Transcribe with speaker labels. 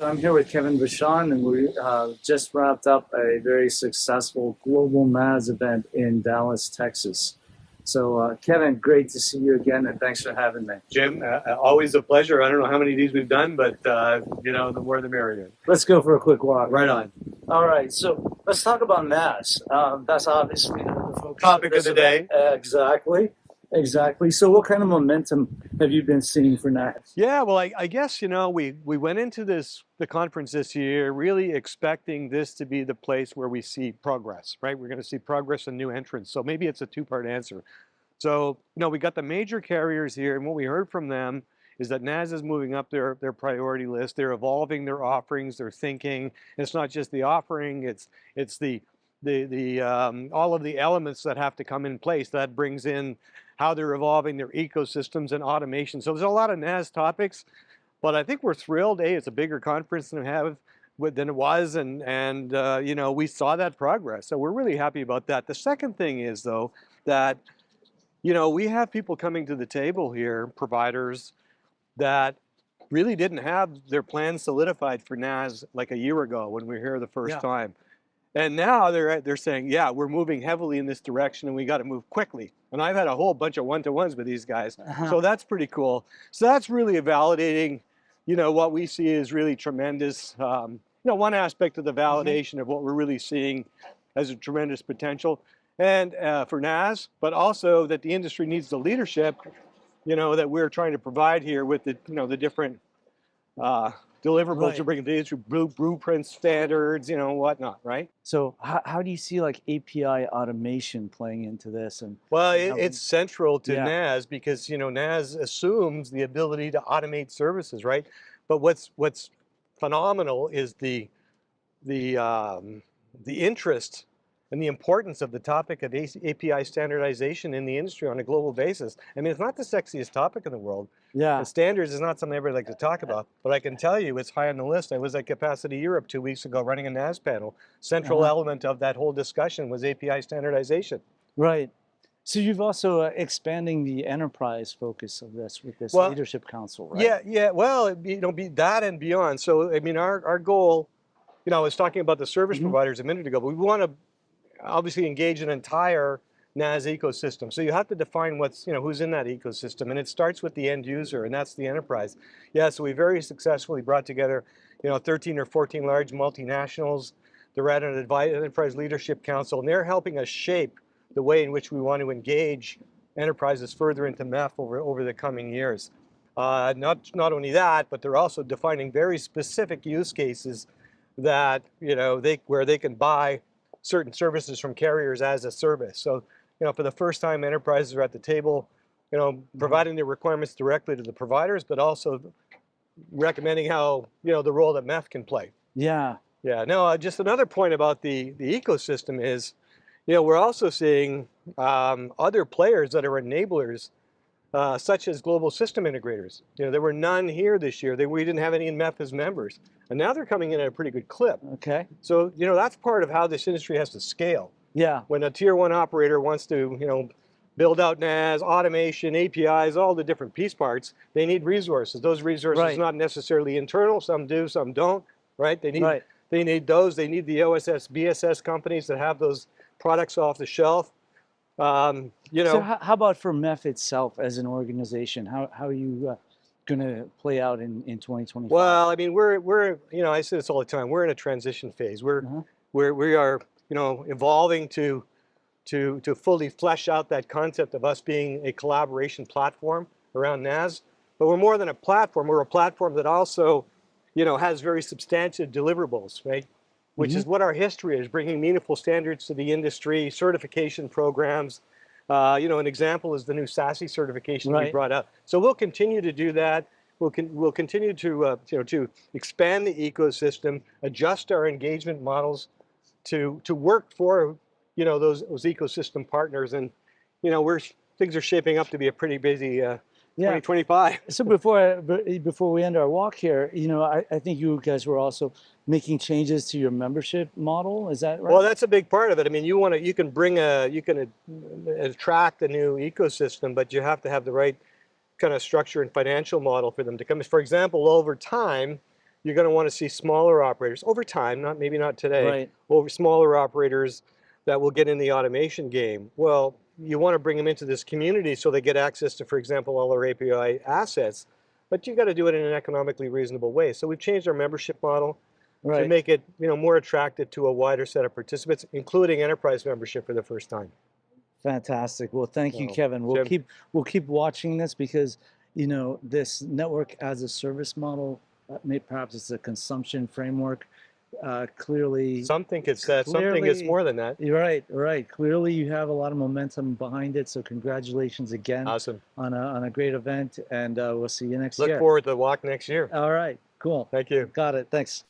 Speaker 1: I'm here with Kevin Vachon, and we just wrapped up a very successful global NaaS event in Dallas, Texas. So, Kevin, great to see you again, and thanks for having me.
Speaker 2: Jim, always a pleasure. I don't know how many of these we've done, but the more the merrier.
Speaker 1: Let's go for a quick walk.
Speaker 2: Right on.
Speaker 1: All right, so let's talk about NaaS. That's obviously the focus
Speaker 2: Topic of
Speaker 1: this
Speaker 2: the day.
Speaker 1: event. Exactly, exactly. So, what kind of momentum have you been seeing for NaaS?
Speaker 2: Yeah, well, I guess we went into the conference this year really expecting this to be the place where we see progress, right? We're going to see progress and new entrants. So maybe it's a two-part answer. So we got the major carriers here, and what we heard from them is that NaaS is moving up their priority list. They're evolving their offerings, their thinking. And it's not just the offering; it's the all of the elements that have to come in place. That brings in how they're evolving their ecosystems and automation. So there's a lot of NaaS topics, but I think we're thrilled. It's a bigger conference than it was, and we saw that progress. So we're really happy about that. The second thing is though that we have people coming to the table here, providers that really didn't have their plans solidified for NaaS like a year ago when we were here the first time. And now they're saying, yeah, we're moving heavily in this direction and we got to move quickly. And I've had a whole bunch of one-to-ones with these guys. So that's pretty cool. So that's really validating, what we see is really tremendous. One aspect of the validation of what we're really seeing as a tremendous potential and for NaaS, but also that the industry needs the leadership, that we're trying to provide here with the different deliverables to bring these blueprints, standards, whatnot, right?
Speaker 1: So, how do you see like API automation playing into this? And
Speaker 2: well, it's central to NaaS because NaaS assumes the ability to automate services, right? But what's phenomenal is the interest and the importance of the topic of API standardization in the industry on a global basis. I mean, it's not the sexiest topic in the world. And standards is not something everybody likes to talk about, but I can tell you it's high on the list. I was at Capacity Europe 2 weeks ago running a NaaS panel. Central element of that whole discussion was API standardization.
Speaker 1: Right. So you've also expanding the enterprise focus of this with this leadership council, right?
Speaker 2: Yeah. Well, be that and beyond. So I mean, our goal, I was talking about the service providers a minute ago, but we want to obviously engage an entire NaaS ecosystem. So you have to define who's in that ecosystem, and it starts with the end user, and that's the enterprise. Yeah, so we very successfully brought together, 13 or 14 large multinationals. They're at an enterprise leadership council, and they're helping us shape the way in which we want to engage enterprises further into MEF over the coming years. Not only that, but they're also defining very specific use cases that where they can buy certain services from carriers as a service. So, for the first time, enterprises are at the table, providing their requirements directly to the providers, but also recommending how, the role that MEF can play.
Speaker 1: Yeah.
Speaker 2: Yeah. No, just another point about the ecosystem is, we're also seeing other players that are enablers, such as global system integrators. There were none here this year. We didn't have any in MEF as members. And now they're coming in at a pretty good clip.
Speaker 1: Okay.
Speaker 2: So, that's part of how this industry has to scale.
Speaker 1: Yeah.
Speaker 2: When a tier one operator wants to, build out NaaS, automation, APIs, all the different piece parts, they need resources. Those resources not necessarily internal. Some do, some don't, right? They need those. They need the OSS, BSS companies that have those products off the shelf.
Speaker 1: So how about for MEF itself as an organization? How are you going to play out in 2025?
Speaker 2: Well, I mean, we're I say this all the time. We're in a transition phase. We are evolving to fully flesh out that concept of us being a collaboration platform around NaaS. But we're more than a platform. We're a platform that also has very substantive deliverables, right? Which is what our history is, bringing meaningful standards to the industry, certification programs. An example is the new SASE certification we brought up. So we'll continue to do that. We'll continue to expand the ecosystem, adjust our engagement models to work for those ecosystem partners, and things are shaping up to be a pretty busy 2025.
Speaker 1: So before we end our walk here, I think you guys were also making changes to your membership model. Is that right?
Speaker 2: Well, that's a big part of it. I mean, you can attract a new ecosystem, but you have to have the right kind of structure and financial model for them to come. For example, over time, you're going to want to see smaller operators over time, maybe not today,
Speaker 1: Right.
Speaker 2: over smaller operators that will get in the automation game. Well, you want to bring them into this community so they get access to, for example, all our API assets, but you got to do it in an economically reasonable way. So we've changed our membership model to
Speaker 1: Right.
Speaker 2: make it, more attractive to a wider set of participants, including enterprise membership for the first time.
Speaker 1: Fantastic. Well, thank you,
Speaker 2: So,
Speaker 1: Kevin. We'll
Speaker 2: Jim,
Speaker 1: keep watching this because this network as a service model, maybe perhaps it's a consumption framework. Clearly,
Speaker 2: some think it's that, some think it's more than that.
Speaker 1: you're right. Right. Clearly, you have a lot of momentum behind it. So congratulations again
Speaker 2: Awesome.
Speaker 1: on a great event, and we'll see you next
Speaker 2: Look
Speaker 1: year.
Speaker 2: forward to the walk next year.
Speaker 1: All right. Cool.
Speaker 2: Thank you.
Speaker 1: Got it. Thanks.